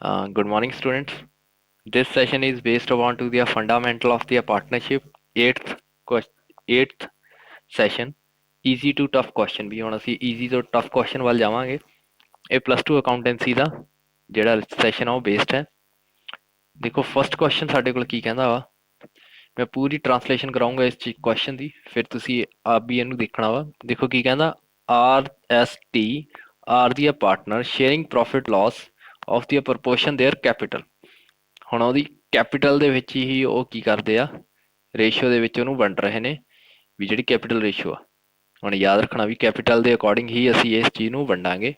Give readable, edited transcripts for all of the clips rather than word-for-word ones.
Good morning, students. This session is based upon to the fundamental of the partnership. Eighth eighth session. Easy to tough question ਵੀ ਹੁਣ ਅਸੀਂ easy ਤੋਂ tough question ਵੱਲ ਜਾਵਾਂਗੇ। ਇਹ +2 accountancy ਦਾ ਜਿਹੜਾ session ਆ ਉਹ ਬੇਸਡ ਹੈ। ਦੇਖੋ ਫਸਟ ਕੁਐਸਚਨ ਸਾਡੇ ਕੋਲ ਕੀ ਕਹਿੰਦਾ ਵਾ, ਮੈਂ ਪੂਰੀ ਟਰਾਂਸਲੇਸ਼ਨ ਕਰਾਉਂਗਾ ਇਸ ਚੀਜ਼ ਕੁਐਸਚਨ ਦੀ, ਫਿਰ ਤੁਸੀਂ ਆਪ ਵੀ ਇਹਨੂੰ ਦੇਖਣਾ ਵਾ। ਦੇਖੋ ਕੀ ਕਹਿੰਦਾ, RST R the partner sharing profit loss of the proportion there capital. ਹੁਣ ਉਹਦੀ ਕੈਪੀਟਲ ਦੇ ਵਿੱਚ ਹੀ ਉਹ ਕੀ ਕਰਦੇ ਆ, ਰੇਸ਼ੋ ਦੇ ਵਿੱਚ ਉਹਨੂੰ ਵੰਡ ਰਹੇ ਨੇ ਵੀ ਜਿਹੜੀ ਕੈਪੀਟਲ ਰੇਸ਼ੋ ਆ। ਹੁਣ ਯਾਦ ਰੱਖਣਾ ਵੀ ਕੈਪੀਟਲ ਦੇ ਅਕੋਰਡਿੰਗ ਹੀ ਅਸੀਂ ਇਸ ਚੀਜ਼ ਨੂੰ ਵੰਡਾਂਗੇ।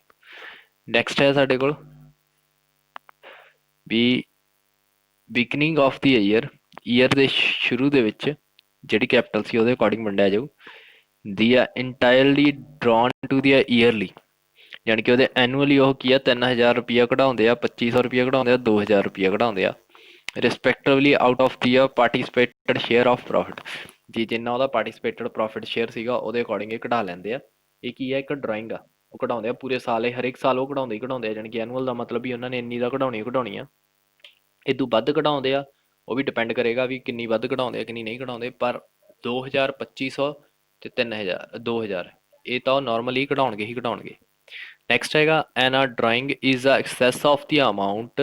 ਨੈਕਸਟ ਹੈ ਸਾਡੇ ਕੋਲ ਵੀ ਬਿਗਨਿੰਗ ਆਫ ਦੀ ਈਅਰ ਦੇ ਸ਼ੁਰੂ ਦੇ ਵਿੱਚ ਜਿਹੜੀ ਕੈਪੀਟਲ ਸੀ ਉਹਦੇ ਅਕੋਰਡਿੰਗ ਵੰਡਿਆ ਜਾਊ। ਦੀ ਆ entirely drawn to the yearly, ਯਾਨੀ ਕਿ ਉਹਦੇ ਐਨੂਅਲੀ ਉਹ ਕੀ ਆ 3000 ਰੁਪਈਆ ਕਢਾਉਂਦੇ ਆ, 2500 ਰੁਪਈਆ ਕਢਾਉਂਦੇ ਆ, 2000 ਰੁਪਈਆ ਕਢਾਉਂਦੇ ਆ respectively out of the participated share of profit. ਜੀ ਜਿੰਨਾ ਉਹਦਾ ਪਾਰਟੀਸਪੇਟਡ ਪ੍ਰੋਫਿਟ ਸ਼ੇਅਰ ਸੀਗਾ ਉਹਦੇ ਅਕੋਰਡਿੰਗ ਇਹ ਕਢਾ ਲੈਂਦੇ ਆ। ਇਹ ਕੀ ਆ, ਇੱਕ ਡਰਾਇੰਗ ਆ, ਉਹ ਕਢਾਉਂਦੇ ਆ ਪੂਰੇ ਸਾਲ, ਇਹ ਹਰੇਕ ਸਾਲ ਉਹ ਕਢਾਉਂਦੇ ਹੀ ਕਢਾਉਂਦੇ ਆ, ਜਾਣੀ ਕਿ ਐਨੂਅਲ ਦਾ ਮਤਲਬ ਵੀ ਉਹਨਾਂ ਨੇ ਇੰਨੀ ਦਾ ਕਢਾਉਣੀ ਆ। ਇਦੋਂ ਵੱਧ ਕਢਾਉਂਦੇ ਆ, ਉਹ ਵੀ ਡਿਪੈਂਡ ਕਰੇਗਾ ਵੀ ਕਿੰਨੀ ਵੱਧ ਕਢਾਉਂਦੇ ਆ ਕਿੰਨੀ ਨਹੀਂ ਕਢਾਉਂਦੇ, ਪਰ 2000 2500 ਤੇ 3000 2000 ਇਹ ਤਾਂ ਉਹ ਨਾਰਮਲੀ ਕਢਾਉਣਗੇ ਹੀ ਕਢਾਉਣਗੇ। ਨੈਕਸਟ ਹੈਗਾ an a drawing is a excess of the amount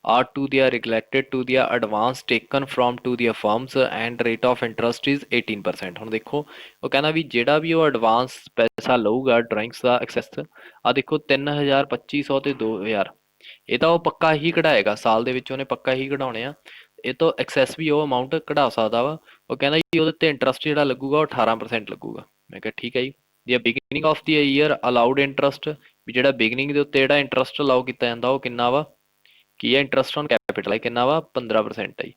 are to their regulated to their advance taken from to their firms and rate of interest is 18%। ਹੁਣ ਦੇਖੋ ਉਹ ਕਹਿੰਦਾ ਵੀ ਜਿਹੜਾ ਵੀ ਉਹ ਐਡਵਾਂਸ ਪੈਸਾ ਲਊਗਾ ਡਰਾਇੰਗਸ ਦਾ ਐਕਸੈਸ, ਆ ਦੇਖੋ 3000 2500 ਤੇ 2000 ਇਹ ਤਾਂ ਉਹ ਪੱਕਾ ਹੀ ਕਢਾਏਗਾ, ਸਾਲ ਦੇ ਵਿੱਚ ਉਹਨੇ ਪੱਕਾ ਹੀ ਕਢਾਉਣੇ ਆ। ਇਹ ਤੋਂ ਐਕਸੈਸ ਵੀ ਉਹ ਅਮਾਊਂਟ ਕਢਾ ਸਕਦਾ ਵਾ। ਉਹ ਕਹਿੰਦਾ ਜੀ ਉਹਦੇ ਤੇ ਇੰਟਰਸਟ ਜਿਹੜਾ ਲੱਗੂਗਾ ਉਹ 18% ਲੱਗੂਗਾ। ਮੈਂ ਕਿਹਾ ਠੀਕ ਹੈ ਜੀ। The beginning of the year allowed interest, ਵੀ ਜਿਹੜਾ ਬਿਗਨਿੰਗ ਦੇ ਉੱਤੇ ਜਿਹੜਾ ਇੰਟਰਸਟ ਅਲਾਉ ਕੀਤਾ ਜਾਂਦਾ ਉਹ ਕਿੰਨਾ ਵਾ, ਕੀ ਹੈ ਇੰਟਰਸਟ ਔਨ ਕੈਪੀਟਲ ਹੈ ਕਿੰਨਾ ਵਾ 15% ਹੈ ਜੀ।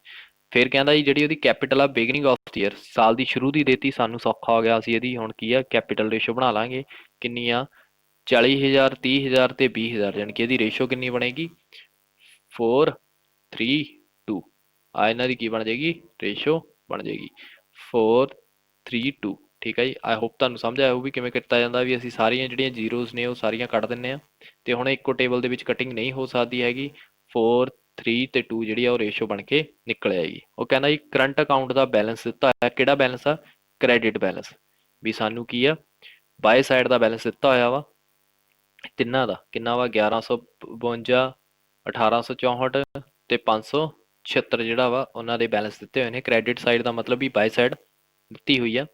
ਫਿਰ ਕਹਿੰਦਾ ਜੀ ਜਿਹੜੀ ਉਹਦੀ ਕੈਪੀਟਲ ਆ ਬਿਗਨਿੰਗ ਆਫ ਦੀ ਈਅਰ, ਸਾਲ ਦੀ ਸ਼ੁਰੂ ਦੀ ਦੇਤੀ, ਸਾਨੂੰ ਸੌਖਾ ਹੋ ਗਿਆ, ਅਸੀਂ ਇਹਦੀ ਹੁਣ ਕੀ ਆ ਕੈਪੀਟਲ ਰੇਸ਼ੋ ਬਣਾ ਲਾਂਗੇ। ਕਿੰਨੀ ਆ 40000 30000 ਤੇ 20000, ਯਾਨੀ ਕਿ ਇਹਦੀ ਰੇਸ਼ੋ ਕਿੰਨੀ ਬਣੇਗੀ 4:3:2। ਆ ਇਹਨਾਂ ਦੀ ਕੀ ਬਣ ਜਾਏਗੀ ਰੇਸ਼ੋ, ਬਣ ਜਾਏਗੀ 4:3:2। ਠੀਕ ਹੈ ਜੀ। ਆਈ ਹੋਪ ਤੁਹਾਨੂੰ ਸਮਝ ਆਇਆ ਹੋਊ ਵੀ ਕਿਵੇਂ ਕੀਤਾ ਜਾਂਦਾ, ਵੀ ਅਸੀਂ ਸਾਰੀਆਂ ਜਿਹੜੀਆਂ ਜ਼ੀਰੋਜ਼ ਨੇ ਉਹ ਸਾਰੀਆਂ ਕੱਢ ਦਿੰਦੇ ਆ, ਤੇ ਹੁਣ ਇੱਕੋ ਟੇਬਲ ਦੇ ਵਿੱਚ ਕਟਿੰਗ ਨਹੀਂ ਹੋ ਸਕਦੀ ਹੈਗੀ। 4 3 ਤੇ 2 ਜਿਹੜੀ ਆ ਉਹ ਰੇਸ਼ੋ ਬਣ ਕੇ ਨਿਕਲ ਆਏਗੀ। ਉਹ ਕਹਿੰਦਾ ਜੀ ਕਰੰਟ ਅਕਾਊਂਟ ਦਾ ਬੈਲੈਂਸ ਦਿੱਤਾ ਹੋਇਆ, ਕਿਹੜਾ ਬੈਲੈਂਸ ਆ, ਕ੍ਰੈਡਿਟ ਬੈਲੈਂਸ, ਵੀ ਸਾਨੂੰ ਕੀ ਆ ਬਾਏ ਸਾਈਡ ਦਾ ਬੈਲੈਂਸ ਦਿੱਤਾ ਹੋਇਆ ਵਾ ਤਿੰਨਾਂ ਦਾ, ਕਿੰਨਾ ਵਾ 1152 1864 ਤੇ 576 ਜਿਹੜਾ ਵਾ ਉਹਨਾਂ ਦੇ ਬੈਲੈਂਸ ਦਿੱਤੇ ਹੋਏ ਨੇ। ਕ੍ਰੈਡਿਟ ਸਾਈਡ ਦਾ ਮਤਲਬ ਵੀ ਬਾਏ ਸਾਈਡ ਦਿੱਤੀ ਹੋਈ ਆ।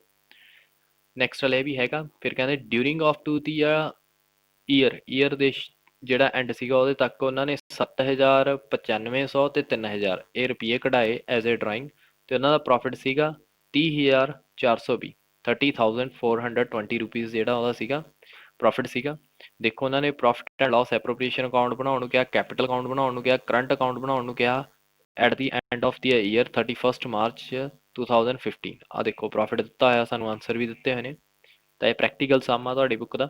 ਨੈਕਸਟ ਵਾਲਾ ਇਹ ਵੀ ਹੈਗਾ। ਫਿਰ ਕਹਿੰਦੇ during of to the year ਦੇ ਜਿਹੜਾ ਐਂਡ ਸੀਗਾ ਉਹਦੇ ਤੱਕ ਉਹਨਾਂ ਨੇ 7000 9500 ਤੇ 3000 ਇਹ ਰੁਪਈਏ ਕਢਾਏ ਐਜ਼ ਏ ਡਰਾਇੰਗ, ਤੇ ਉਹਨਾਂ ਦਾ ਪ੍ਰੋਫਿਟ ਸੀਗਾ 30420 30420 ਰੁਪੀਜ਼ ਜਿਹੜਾ ਉਹਦਾ ਸੀਗਾ ਪ੍ਰੋਫਿਟ ਸੀਗਾ। ਦੇਖੋ ਉਹਨਾਂ ਨੇ ਪ੍ਰੋਫਿਟ ਐਂਡ ਲਾਸ ਐਪਰੋਪ੍ਰੀਏਸ਼ਨ ਅਕਾਊਂਟ ਬਣਾਉਣ ਨੂੰ ਕਿਹਾ, ਕੈਪੀਟਲ ਅਕਾਊਂਟ ਬਣਾਉਣ ਨੂੰ ਕਿਹਾ, ਕਰੰਟ ਅਕਾਊਂਟ ਬਣਾਉਣ ਨੂੰ ਕਿਹਾ at the end of the year 31 March 2015। ਆ ਦੇਖੋ ਪ੍ਰੋਫਿਟ ਦਿੱਤਾ ਹੋਇਆ, ਸਾਨੂੰ ਆਨਸਰ ਵੀ ਦਿੱਤੇ ਹੋਏ ਨੇ। ਤਾਂ ਇਹ ਪ੍ਰੈਕਟੀਕਲ ਸਮ ਆ ਤੁਹਾਡੀ ਬੁੱਕ ਦਾ,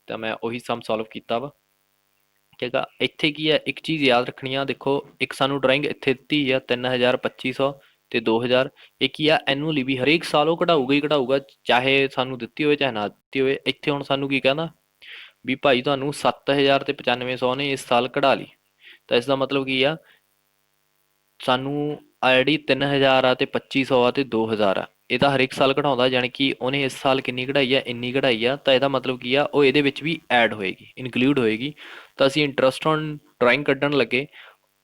ਤਾਂ ਮੈਂ ਉਹੀ ਸਮ ਸੋਲਵ ਕੀਤਾ ਵਾ। ਠੀਕ ਆ। ਇੱਥੇ ਕੀ ਹੈ, ਇੱਕ ਚੀਜ਼ ਯਾਦ ਰੱਖਣੀ ਆ, ਦੇਖੋ ਇੱਕ ਸਾਨੂੰ ਡਰਾਇੰਗ ਇੱਥੇ ਦਿੱਤੀ ਆ 3000 2500 ਤੇ 2000, ਇਹ ਕੀ ਆ ਐਨੂਅਲੀ, ਵੀ ਹਰੇਕ ਸਾਲ ਉਹ ਕਢਾਊਗਾ ਹੀ ਕਢਾਊਗਾ, ਚਾਹੇ ਸਾਨੂੰ ਦਿੱਤੀ ਹੋਵੇ ਚਾਹੇ ਨਾ ਦਿੱਤੀ ਹੋਵੇ। ਇੱਥੇ ਹੁਣ ਸਾਨੂੰ ਕੀ ਕਹਿੰਦਾ ਵੀ ਭਾਈ ਤੁਹਾਨੂੰ 7000 ਤੇ 9500 ਨੇ ਇਸ ਸਾਲ ਕਢਾ ਲਈ, ਤਾਂ ਇਸ ਦਾ ਮਤਲਬ ਕੀ ਆ ਸਾਨੂੰ ਆ ਜਿਹੜੀ 3000 ਆ ਤੇ 2500 ਆ ਤੇ 2000 ਆ ਇਹ ਤਾਂ ਹਰੇਕ ਸਾਲ ਕਢਾਉਂਦਾ, ਜਾਣੀ ਕਿ ਉਹਨੇ ਇਸ ਸਾਲ ਕਿੰਨੀ ਕਢਾਈ ਆ ਇੰਨੀ ਕਢਾਈ ਆ, ਤਾਂ ਇਹਦਾ ਮਤਲਬ ਕੀ ਆ ਉਹ ਇਹਦੇ ਵਿੱਚ ਵੀ ਐਡ ਹੋਏਗੀ, ਇਨਕਲੂਡ ਹੋਏਗੀ। ਤਾਂ ਅਸੀਂ ਇੰਟਰਸਟ ਔਨ ਡਰਾਇੰਗ ਕੱਢਣ ਲੱਗੇ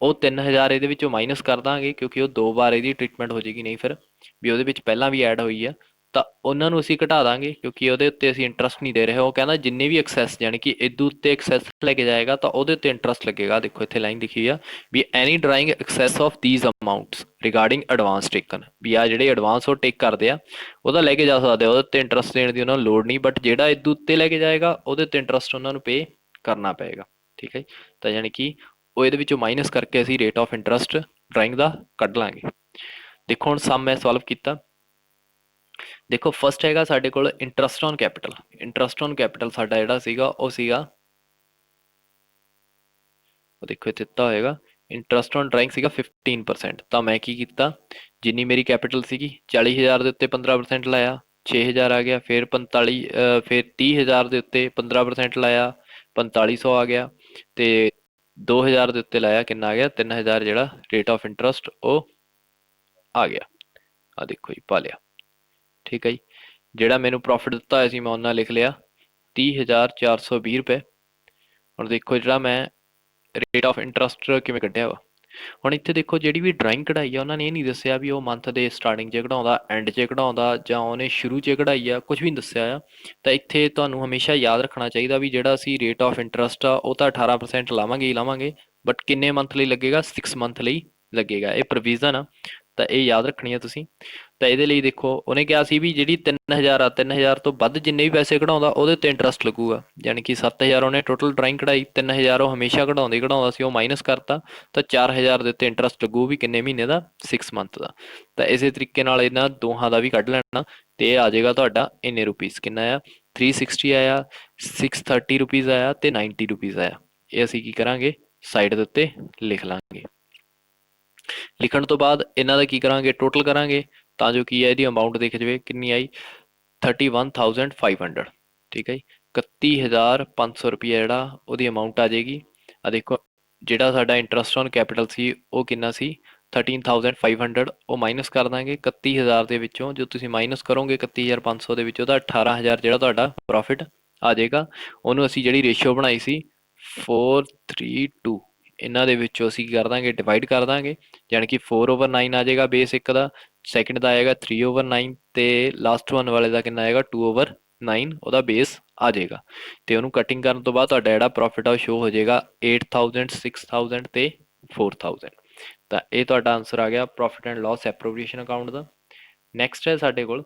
ਉਹ 3000 ਇਹਦੇ ਵਿੱਚੋਂ ਮਾਈਨਸ ਕਰ ਦਾਂਗੇ, ਕਿਉਂਕਿ ਉਹ 2 ਵਾਰ ਇਹਦੀ ਟ੍ਰੀਟਮੈਂਟ ਹੋ ਜਾਏਗੀ, ਨਹੀਂ ਫਿਰ ਵੀ ਉਹਦੇ ਵਿੱਚ ਪਹਿਲਾਂ ਵੀ ਐਡ ਹੋਈ ਆ, ਤਾਂ ਉਹਨਾਂ ਨੂੰ ਅਸੀਂ ਘਟਾ ਦਾਂਗੇ ਕਿਉਂਕਿ ਉਹਦੇ ਉੱਤੇ ਅਸੀਂ ਇੰਟਰਸਟ ਨਹੀਂ ਦੇ ਰਹੇ। ਉਹ ਕਹਿੰਦਾ ਜਿੰਨੇ ਵੀ ਐਕਸੈਸ, ਜਾਣੀ ਕਿ ਇਹਦੇ ਉੱਤੇ ਐਕਸੈਸ ਲੈ ਕੇ ਜਾਏਗਾ ਤਾਂ ਉਹਦੇ ਉੱਤੇ ਇੰਟਰਸਟ ਲੱਗੇਗਾ। ਦੇਖੋ ਇੱਥੇ ਲਾਈਨ ਲਿਖੀ ਆ ਵੀ any drawing excess of these amounts regarding advance taken, ਵੀ ਆ ਜਿਹੜੇ ਐਡਵਾਂਸ ਉਹ ਟੇਕ ਕਰਦੇ ਆ ਉਹਦਾ ਲੈ ਕੇ ਜਾ ਸਕਦੇ ਆ, ਉਹਦੇ ਉੱਤੇ ਇੰਟਰਸਟ ਦੇਣ ਦੀ ਉਹਨਾਂ ਨੂੰ ਲੋੜ ਨਹੀਂ, ਬਟ ਜਿਹੜਾ ਇਹਦੇ ਉੱਤੇ ਲੈ ਕੇ ਜਾਏਗਾ ਉਹਦੇ ਉੱਤੇ ਇੰਟਰਸਟ ਉਹਨਾਂ ਨੂੰ ਪੇ ਕਰਨਾ ਪਏਗਾ। ਠੀਕ ਹੈ ਜੀ। ਤਾਂ ਜਾਣੀ ਕਿ ਉਹ ਇਹਦੇ ਵਿੱਚੋਂ ਮਾਈਨਸ ਕਰਕੇ ਅਸੀਂ ਰੇਟ ਆਫ ਇੰਟਰਸਟ ਡਰਾਇੰਗ ਦਾ ਕੱਢ ਲਾਂਗੇ। ਦੇਖੋ ਹੁਣ ਸਮ ਮੈਂ ਸੋਲਵ ਕੀਤਾ। ਦੇਖੋ ਫਸਟ ਹੈਗਾ ਸਾਡੇ ਕੋਲ interest on capital. Interest on capital ਸਾਡਾ ਜਿਹੜਾ ਸੀਗਾ ਉਹ ਸੀਗਾ, ਉਹ ਦੇਖੋ ਇੱਥੇ ਦਿੱਤਾ ਹੋਏਗਾ ਇੰਟਰਸਟ ਔਨ ਡਰਾਇੰਗ ਸੀਗਾ 15%। ਤਾਂ ਮੈਂ ਕੀ ਕੀਤਾ, ਜਿੰਨੀ ਮੇਰੀ ਕੈਪੀਟਲ ਸੀਗੀ 40000 ਦੇ ਉੱਤੇ 15% ਲਾਇਆ 6000 ਆ ਗਿਆ, ਫਿਰ 45 ਫਿਰ 30000 ਦੇ ਉੱਤੇ 15% ਲਾਇਆ 4500 ਆ ਗਿਆ, ਤੇ 2000 ਦੇ ਉੱਤੇ ਲਾਇਆ ਕਿੰਨਾ ਆ ਗਿਆ 3000 ਜਿਹੜਾ ਰੇਟ ਆਫ ਇੰਟਰਸਟ ਉਹ ਆ ਗਿਆ। ਆ ਦੇਖੋ ਜੀ ਪਾ ਲਿਆ। ਠੀਕ ਹੈ ਜੀ, ਜਿਹੜਾ ਮੈਨੂੰ ਪ੍ਰੋਫਿਟ ਦਿੱਤਾ ਹੋਇਆ ਸੀ ਮੈਂ ਉਹਨਾਂ ਲਿਖ ਲਿਆ 30,420 ਰੁਪਏ। ਹੁਣ ਦੇਖੋ ਜਿਹੜਾ ਮੈਂ ਰੇਟ ਆਫ ਇੰਟਰਸਟ ਕਿਵੇਂ ਕੱਢਿਆ ਵਾ। ਹੁਣ ਇੱਥੇ ਦੇਖੋ ਜਿਹੜੀ ਵੀ ਡਰਾਇੰਗ ਕਢਾਈ ਆ ਉਹਨਾਂ ਨੇ ਇਹ ਨਹੀਂ ਦੱਸਿਆ ਵੀ ਉਹ ਮੰਥ ਦੇ ਸਟਾਰਟਿੰਗ 'ਚ ਕਢਾਉਂਦਾ ਐਂਡ 'ਚ ਕਢਾਉਂਦਾ ਜਾਂ ਉਹਨੇ ਸ਼ੁਰੂ 'ਚ ਕਢਾਈ ਆ, ਕੁਝ ਵੀ ਨਹੀਂ ਦੱਸਿਆ ਆ। ਤਾਂ ਇੱਥੇ ਤੁਹਾਨੂੰ ਹਮੇਸ਼ਾ ਯਾਦ ਰੱਖਣਾ ਚਾਹੀਦਾ ਵੀ ਜਿਹੜਾ ਅਸੀਂ ਰੇਟ ਆਫ ਇੰਟਰਸਟ ਆ ਉਹ ਤਾਂ 18% ਲਾਵਾਂਗੇ ਹੀ ਲਾਵਾਂਗੇ, ਬਟ ਕਿੰਨੇ ਮੰਥ ਲਈ ਲੱਗੇਗਾ 6 ਮੰਥ ਲਈ ਲੱਗੇਗਾ। ਇਹ ਪ੍ਰੋਵੀਜ਼ਨ ਆ, ਤਾਂ ਇਹ ਯਾਦ ਰੱਖਣੀ ਆ ਤੁਸੀਂ। ਤਾਂ ਇਹਦੇ ਲਈ ਦੇਖੋ ਉਹਨੇ ਕਿਹਾ ਸੀ ਵੀ ਜਿਹੜੀ 3000 ਆ 3000 ਤੋਂ ਵੱਧ ਜਿੰਨੇ ਵੀ ਪੈਸੇ ਕਢਾਉਂਦਾ ਉਹਦੇ ਉੱਤੇ ਇੰਟਰਸਟ ਲੱਗੂਗਾ। ਯਾਨੀ ਕਿ 7000 ਉਹਨੇ ਟੋਟਲ ਡਰਾਇੰਗ ਕਢਾਈ, 3000 ਉਹ ਹਮੇਸ਼ਾ ਕਢਾਉਂਦਾ ਸੀ, ਉਹ ਮਾਈਨਸ ਕਰਤਾ ਤਾਂ 4000 ਦੇ ਉੱਤੇ ਇੰਟਰਸਟ ਲੱਗੂ ਵੀ ਕਿੰਨੇ ਮਹੀਨੇ ਦਾ 6 ਮੰਥ ਦਾ। ਤਾਂ ਇਸੇ ਤਰੀਕੇ ਨਾਲ ਇਹਨਾਂ ਦੋਹਾਂ ਦਾ ਵੀ ਕੱਢ ਲੈਣਾ ਤੇ ਇਹ ਆ ਜਾਏਗਾ ਤੁਹਾਡਾ ਇੰਨੇ ਰੁਪੀਸ ਕਿੰਨਾ ਆ 360 ਆਇਆ, 630 ਰੁਪੀਸ ਆਇਆ ਤੇ 90 ਰੁਪੀਸ ਆਇਆ। ਇਹ ਅਸੀਂ ਕੀ ਕਰਾਂਗੇ ਸਾਈਡ ਦੇ ਉੱਤੇ ਲਿਖ ਲਾਂਗੇ। ਲਿਖਣ ਤੋਂ ਬਾਅਦ ਇਹਨਾਂ ਦਾ ਕੀ ਕਰਾਂਗੇ ਟੋਟਲ ਕਰਾਂਗੇ ਤਾਂ ਜੋ ਕੀ ਹੈ ਇਹਦੀ ਅਮਾਊਂਟ ਦਿਖ ਜਾਵੇ ਕਿੰਨੀ ਆਈ 31,500। ਠੀਕ ਹੈ ਜੀ, 31,500 ਰੁਪਈਆ ਜਿਹੜਾ ਉਹਦੀ ਅਮਾਊਂਟ ਆ ਜਾਏਗੀ। ਆ ਦੇਖੋ ਜਿਹੜਾ ਸਾਡਾ ਇੰਟਰਸਟ ਔਨ ਕੈਪੀਟਲ ਸੀ ਉਹ ਕਿੰਨਾ ਸੀ 13,500, ਉਹ ਮਾਈਨਸ ਕਰ ਦਾਂਗੇ 31,000 ਦੇ ਵਿੱਚੋਂ। ਜੋ ਤੁਸੀਂ ਮਾਈਨਸ ਕਰੋਗੇ 31,500 ਦੇ ਵਿੱਚੋਂ ਤਾਂ 18,000 ਜਿਹੜਾ ਤੁਹਾਡਾ ਪ੍ਰੋਫਿਟ ਆ ਜਾਏਗਾ। ਉਹਨੂੰ ਅਸੀਂ ਜਿਹੜੀ ਰੇਸ਼ੀਓ ਬਣਾਈ ਸੀ 4:3:2 ਇਹਨਾਂ ਦੇ ਵਿੱਚੋਂ ਅਸੀਂ ਕੀ ਕਰ ਦਾਂਗੇ ਡਿਵਾਈਡ ਕਰ ਦਾਂਗੇ, ਯਾਨੀ ਕਿ 4/9 ਆ ਜਾਏਗਾ ਬੇਸ ਇੱਕ ਦਾ, ਸੈਕਿੰਡ ਦਾ ਆਏਗਾ 3/9 ਤੇ ਲਾਸਟ ਵਨ ਵਾਲੇ ਦਾ ਕਿੰਨਾ ਆਏਗਾ 2/9 ਉਹਦਾ ਬੇਸ ਆ ਜਾਏਗਾ। ਤੇ ਉਹਨੂੰ ਕਟਿੰਗ ਕਰਨ ਤੋਂ ਬਾਅਦ ਤੁਹਾਡਾ ਜਿਹੜਾ ਪ੍ਰੋਫਿਟ ਆ ਉਹ ਸ਼ੋ ਹੋ ਜਾਏਗਾ 8,000 6,000 ਤੇ 4,000। ਤਾਂ ਇਹ ਤੁਹਾਡਾ ਆਨਸਰ ਆ ਗਿਆ profit and loss appropriation account ਦਾ। ਨੈਕਸਟ ਹੈ ਸਾਡੇ ਕੋਲ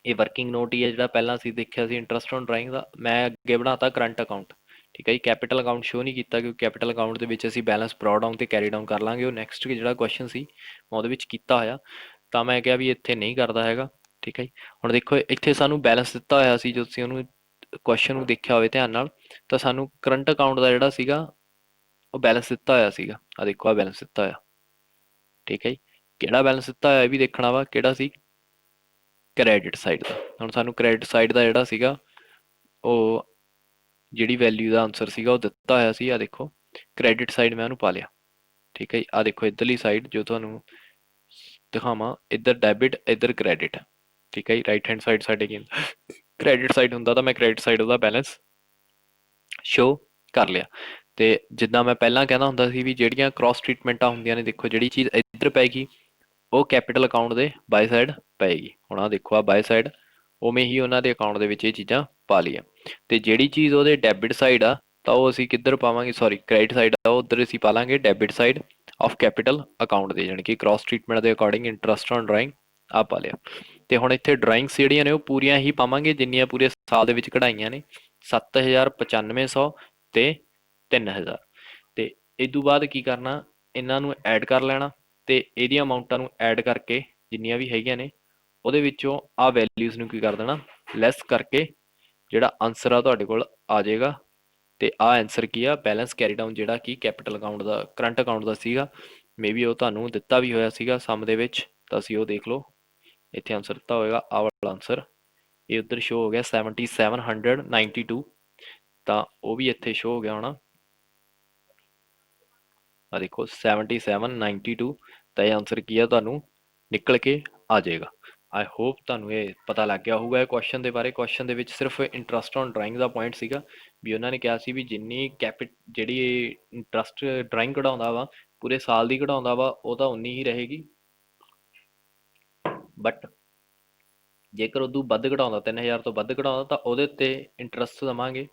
ਇਹ ਵਰਕਿੰਗ ਨੋਟ ਹੀ ਹੈ ਜਿਹੜਾ ਪਹਿਲਾਂ ਅਸੀਂ ਦੇਖਿਆ ਸੀ ਇੰਟਰਸਟ ਔਨ ਡਰਾਇੰਗ ਦਾ, ਮੈਂ ਅੱਗੇ ਬਣਾਤਾ ਕਰੰਟ ਅਕਾਊਂਟ। ਠੀਕ ਹੈ ਜੀ, ਕੈਪੀਟਲ ਅਕਾਊਂਟ ਸ਼ੋ ਨਹੀਂ ਕੀਤਾ ਕਿਉਂਕਿ ਕੈਪੀਟਲ ਅਕਾਊਂਟ ਦੇ ਵਿੱਚ ਅਸੀਂ ਬੈਲੈਂਸ ਬਰੋਡ ਡਾਊਨ ਤੇ ਕੈਰੀ ਡਾਊਨ ਕਰ ਲਾਂਗੇ। ਉਹ ਨੈਕਸਟ ਜਿਹੜਾ ਕੁਐਸਚਨ ਸੀ ਮੈਂ ਉਹਦੇ ਵਿੱਚ ਕੀਤਾ ਹੋਇਆ, ਤਾਂ ਮੈਂ ਕਿਹਾ ਵੀ ਇੱਥੇ ਨਹੀਂ ਕਰਦਾ ਹੈਗਾ। ਠੀਕ ਹੈ ਜੀ, ਹੁਣ ਦੇਖੋ ਇੱਥੇ ਸਾਨੂੰ ਬੈਲੈਂਸ ਦਿੱਤਾ ਹੋਇਆ ਸੀ, ਜੋ ਤੁਸੀਂ ਉਹਨੂੰ ਕੁਐਸਚਨ ਨੂੰ ਦੇਖਿਆ ਹੋਵੇ ਧਿਆਨ ਨਾਲ ਤਾਂ ਸਾਨੂੰ ਕਰੰਟ ਅਕਾਊਂਟ ਦਾ ਜਿਹੜਾ ਸੀਗਾ ਉਹ ਬੈਲੈਂਸ ਦਿੱਤਾ ਹੋਇਆ ਸੀਗਾ। ਆ ਦੇਖੋ ਆ ਬੈਲੈਂਸ ਦਿੱਤਾ ਹੋਇਆ। ਠੀਕ ਹੈ ਜੀ, ਕਿਹੜਾ ਬੈਲੈਂਸ ਦਿੱਤਾ ਹੋਇਆ ਇਹ ਵੀ ਦੇਖਣਾ ਵਾ ਕਿਹੜਾ ਸੀ ਕ੍ਰੈਡਿਟ ਸਾਈਡ ਦਾ। ਹੁਣ ਸਾਨੂੰ ਕ੍ਰੈਡਿਟ ਸਾਈਡ ਦਾ ਜਿਹੜਾ ਸੀਗਾ ਉਹ ਜਿਹੜੀ ਵੈਲਿਊ ਦਾ ਆਨਸਰ ਸੀਗਾ ਉਹ ਦਿੱਤਾ ਹੋਇਆ ਸੀ। ਆ ਦੇਖੋ ਕ੍ਰੈਡਿਟ ਸਾਈਡ ਮੈਂ ਉਹਨੂੰ ਪਾ ਲਿਆ। ਠੀਕ ਹੈ ਜੀ, ਆ ਦੇਖੋ ਇੱਧਰਲੀ ਸਾਈਡ ਜੋ ਤੁਹਾਨੂੰ ਦਿਖਾਵਾਂ ਇੱਧਰ ਡੈਬਿਟ ਇੱਧਰ ਕ੍ਰੈਡਿਟ। ਠੀਕ ਹੈ ਜੀ, ਰਾਈਟ ਹੈਂਡ ਸਾਈਡ ਸਾਡੇ ਕੀ ਕ੍ਰੈਡਿਟ ਸਾਈਡ ਹੁੰਦਾ ਤਾਂ ਮੈਂ ਕ੍ਰੈਡਿਟ ਸਾਈਡ ਉਹਦਾ ਬੈਲੈਂਸ ਸ਼ੋ ਕਰ ਲਿਆ। ਤੇ ਜਿੱਦਾਂ ਮੈਂ ਪਹਿਲਾਂ ਕਹਿੰਦਾ ਹੁੰਦਾ ਸੀ ਵੀ ਜਿਹੜੀਆਂ ਕ੍ਰਾਸ ਟ੍ਰੀਟਮੈਂਟਾਂ ਹੁੰਦੀਆਂ ਨੇ, ਦੇਖੋ ਜਿਹੜੀ ਚੀਜ਼ ਇੱਧਰ ਪੈਗੀ ਉਹ ਕੈਪੀਟਲ ਅਕਾਊਂਟ ਦੇ ਬਾਈ ਸਾਈਡ ਪਏਗੀ। ਹੁਣ ਆ ਦੇਖੋ ਆ ਬਾਈ ਸਾਈਡ ਉਵੇਂ ਹੀ ਉਹਨਾਂ ਦੇ ਅਕਾਊਂਟ ਦੇ ਵਿੱਚ ਇਹ ਚੀਜ਼ਾਂ ਪਾ ਲਈਆਂ। ਤੇ ਜਿਹੜੀ ਚੀਜ਼ ਉਹਦੇ ਡੈਬਿਟ ਸਾਈਡ ਆ ਤਾਂ ਉਹ ਅਸੀਂ ਕਿੱਧਰ ਪਾਵਾਂਗੇ, ਸੌਰੀ ਕ੍ਰੈਡਿਟ ਸਾਈਡ ਆ ਉਹ ਉੱਧਰ ਅਸੀਂ ਪਾ ਲਾਂਗੇ debit side of capital account ਦੇ, ਜਾਣੀ ਕਿ ਕ੍ਰਾਸ ਟ੍ਰੀਟਮੈਂਟ ਦੇ ਅਕੋਰਡਿੰਗ ਇੰਟਰਸਟ ਔਨ ਡਰਾਇੰਗ ਆ ਪਾ ਲਿਆ। ਤੇ ਹੁਣ ਇੱਥੇ ਡਰਾਇੰਗਸ ਜਿਹੜੀਆਂ ਨੇ ਉਹ ਪੂਰੀਆਂ ਹੀ ਪਾਵਾਂਗੇ ਜਿੰਨੀਆਂ ਪੂਰੇ ਸਾਲ ਦੇ ਵਿੱਚ ਕਢਾਈਆਂ ਨੇ 7,9500 ਤੇ 3,000। ਤੇ ਇਸ ਤੋਂ ਬਾਅਦ ਕੀ ਕਰਨਾ ਇਹਨਾਂ ਨੂੰ ਐਡ ਕਰ ਲੈਣਾ ਤੇ ਇਹਦੀਆਂ ਅਮਾਊਂਟਾਂ ਨੂੰ ਐਡ ਕਰਕੇ ਜਿੰਨੀਆਂ ਵੀ ਹੈਗੀਆਂ ਨੇ ਉਹਦੇ ਵਿੱਚੋਂ ਆ ਵੈਲਿਊਜ਼ ਨੂੰ ਕੀ ਕਰ ਦੇਣਾ ਲੈਸ ਕਰਕੇ ਜਿਹੜਾ ਆਨਸਰ ਆ ਤੁਹਾਡੇ ਕੋਲ ਆ ਜਾਏਗਾ। ਤੇ ਆ ਆਨਸਰ ਕੀ ਆ ਬੈਲੈਂਸ ਕੈਰੀ ਡਾਊਨ ਜਿਹੜਾ ਕਿ ਕੈਪੀਟਲ ਅਕਾਊਂਟ ਦਾ ਕਰੰਟ ਅਕਾਊਂਟ ਦਾ ਸੀਗਾ। ਮੇਬੀ ਉਹ ਤੁਹਾਨੂੰ ਦਿੱਤਾ ਵੀ ਹੋਇਆ ਸੀਗਾ ਸਮ ਦੇ ਵਿੱਚ, ਤਾਂ ਅਸੀਂ ਉਹ ਦੇਖ ਲਓ ਇੱਥੇ ਆਨਸਰ ਦਿੱਤਾ ਹੋਏਗਾ ਆ ਵਾਲਾ ਆਨਸਰ। ਇਹ ਉੱਧਰ ਸ਼ੋ ਹੋ ਗਿਆ 7792, ਤਾਂ ਉਹ ਵੀ ਇੱਥੇ ਸ਼ੋ ਹੋ ਗਿਆ ਹੋਣਾ। ਆ ਦੇਖੋ 7792, ਤਾਂ ਇਹ ਆਨਸਰ ਕੀ ਆ ਤੁਹਾਨੂੰ ਨਿਕਲ ਕੇ ਆ ਜਾਏਗਾ। ਆਈ ਹੋਪ ਤੁਹਾਨੂੰ ਇਹ ਪਤਾ ਲੱਗ ਗਿਆ ਹੋਊਗਾ ਇਹ ਕੁਐਸਚਨ ਦੇ ਬਾਰੇ। ਕੁਐਸਚਨ ਦੇ ਵਿੱਚ ਸਿਰਫ interest on drawing the point ਸੀਗਾ ਵੀ ਉਹਨਾਂ ਨੇ ਕਿਹਾ ਸੀ ਵੀ ਜਿੰਨੀ ਜਿਹੜੀ ਇੰਟਰਸਟ ਡਰਾਇੰਗ ਕਢਾਉਂਦਾ ਵਾ ਪੂਰੇ ਸਾਲ ਦੀ ਕਢਾਉਂਦਾ ਵਾ ਉਹ ਤਾਂ ਉਨੀ ਹੀ ਰਹੇਗੀ, ਬਟ ਜੇਕਰ ਉਦੋਂ ਵੱਧ ਕਢਾਉਂਦਾ 3000 ਤੋਂ ਵੱਧ ਕਢਾਉਂਦਾ ਤਾਂ ਉਹਦੇ ਉੱਤੇ ਇੰਟਰਸਟ ਦੇਵਾਂਗੇ,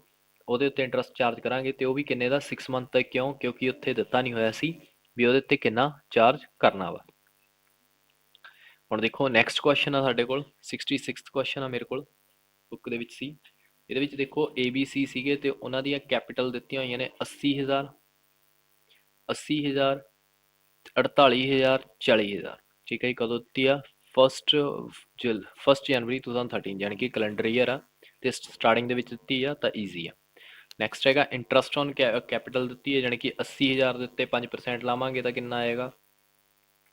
ਉਹਦੇ ਉੱਤੇ ਇੰਟਰਸਟ ਚਾਰਜ ਕਰਾਂਗੇ। ਤੇ ਉਹ ਵੀ ਕਿੰਨੇ ਦਾ 6 ਮੰਥ ਤੱਕ। ਕਿਉਂ? ਕਿਉਂਕਿ ਉੱਥੇ ਦਿੱਤਾ ਨਹੀਂ ਹੋਇਆ ਸੀ ਵੀ ਉਹਦੇ ਉੱਤੇ ਕਿੰਨਾ ਚਾਰਜ ਕਰਨਾ ਵਾ। ਹੁਣ ਦੇਖੋ ਨੈਕਸਟ ਕੁਐਸਚਨ ਆ ਸਾਡੇ ਕੋਲ 66th ਕੁਐਸਚਨ ਆ ਮੇਰੇ ਕੋਲ ਬੁੱਕ ਦੇ ਵਿੱਚ ਸੀ। ਇਹਦੇ ਵਿੱਚ ਦੇਖੋ ABC ਸੀਗੇ ਤੇ ਉਹਨਾਂ ਦੀਆਂ ਕੈਪੀਟਲ ਦਿੱਤੀਆਂ ਹੋਈਆਂ ਨੇ 80,000 80,000 48,000 40,000। ਠੀਕ ਹੈ ਜੀ, ਕਦੋਂ ਦਿੱਤੀ ਆ 1 ਜਨਵਰੀ 2013 ਯਾਨੀ ਕਿ ਕੈਲੰਡਰ ਈਅਰ ਆ ਤੇ ਸਟਾਰਟਿੰਗ ਦੇ ਵਿੱਚ ਦਿੱਤੀ ਆ ਤਾਂ ਈਜ਼ੀ ਆ। ਨੈਕਸਟ ਹੈਗਾ ਇੰਟਰਸਟ ਔਨ ਕੈਪੀਟਲ ਦਿੱਤੀ ਹੈ ਯਾਨੀ ਕਿ 80,000 ਦੇ ਉੱਤੇ 5% ਲਾਵਾਂਗੇ ਤਾਂ ਕਿੰਨਾ ਆਏਗਾ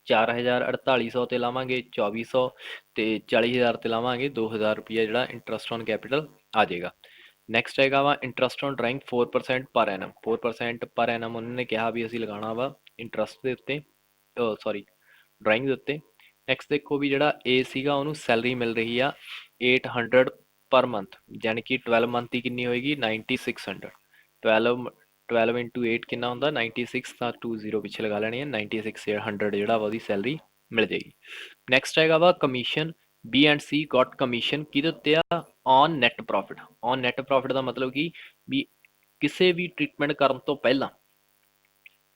4,000। 4800 ਤੇ ਲਾਵਾਂਗੇ 2400 ਤੇ 40,000 ਤੇ ਲਾਵਾਂਗੇ 2,000 ਰੁਪਈਆ ਜਿਹੜਾ ਇੰਟਰਸਟ ਔਨ ਕੈਪੀਟਲ ਆ ਜਾਏਗਾ। ਨੈਕਸਟ ਹੈਗਾ ਵਾ ਇੰਟਰਸਟ ਔਨ ਡਰਾਇੰਗ 4% ਪਰ ਐਨਮ। 4% ਪਰ ਐਨਮ ਉਹਨਾਂ ਨੇ ਕਿਹਾ ਵੀ ਅਸੀਂ ਲਗਾਉਣਾ ਵਾ ਇੰਟਰਸਟ ਦੇ ਉੱਤੇ, ਸੌਰੀ ਡਰਾਇੰਗ ਦੇ ਉੱਤੇ। ਨੈਕਸਟ ਦੇਖੋ ਵੀ ਜਿਹੜਾ ਏ ਸੀਗਾ ਉਹਨੂੰ ਸੈਲਰੀ ਮਿਲ ਰਹੀ ਆ 800 ਪਰ ਮੰਥ, ਯਾਨੀ ਕਿ 12 ਮੰਥ ਦੀ ਕਿੰਨੀ ਹੋਏਗੀ 9600। 12 ਇੰਟੂ 8 ਕਿੰਨਾ ਹੁੰਦਾ 96, ਤਾਂ 20 ਪਿੱਛੇ ਲਗਾ ਲੈਣੀ ਹੈ, 9600 ਜਿਹੜਾ ਵਾ ਉਹਦੀ ਸੈਲਰੀ ਮਿਲ ਜਾਏਗੀ। ਨੈਕਸਟ ਹੈਗਾ ਵਾ commission. B and C got commission ਕਿਹਦੇ ਉੱਤੇ ਆ, on net profit. On net profit ਦਾ ਮਤਲਬ ਕੀ ਵੀ ਕਿਸੇ ਵੀ ਟ੍ਰੀਟਮੈਂਟ ਕਰਨ ਤੋਂ ਪਹਿਲਾਂ